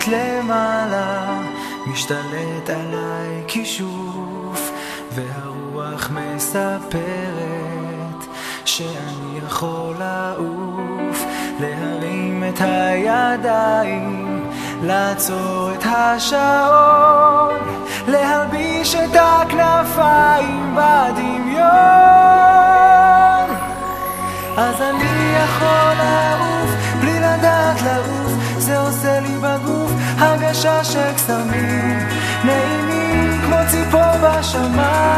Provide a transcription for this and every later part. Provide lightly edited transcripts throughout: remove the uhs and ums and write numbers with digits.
מביט למעלה, משתלט עליי כישוף, והרוח מספרת שאני יכול לעוף, להרים את הידיים, לעצור את השעון, להלביש את הכנפיים בדמיון. אז אני יכול לעוף בלי לדעת לעוף, זה עושה לי בגוף הרגשה של קסמים נעימים כמו ציפור בשמיים.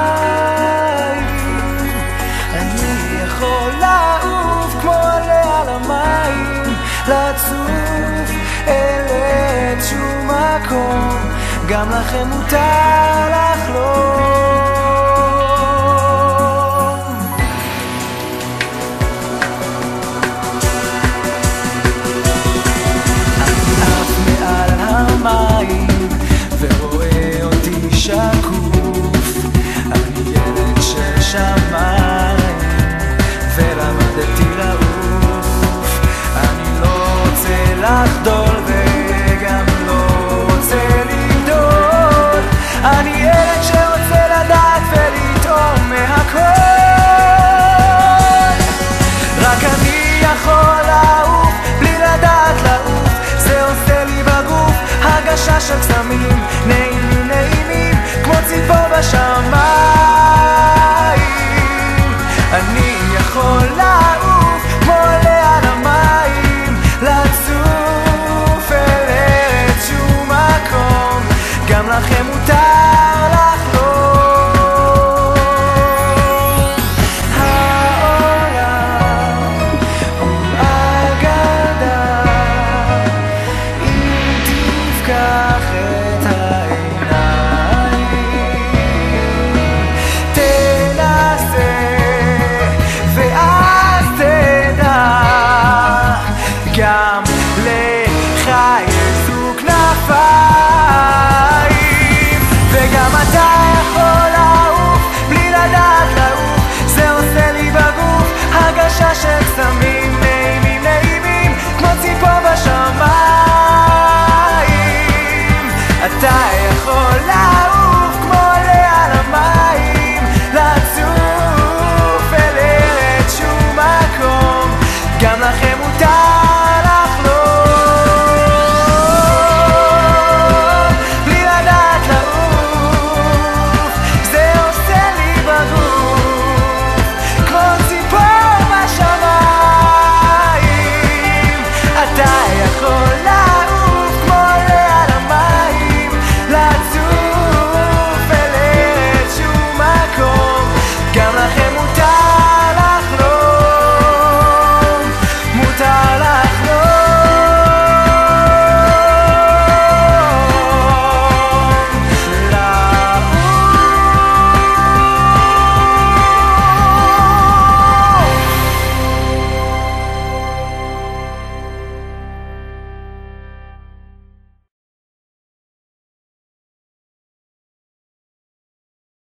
אני יכול לעוף כמו עלה על המים, לצוף אל איזשהו מקום, גם לכם מותר לחלום.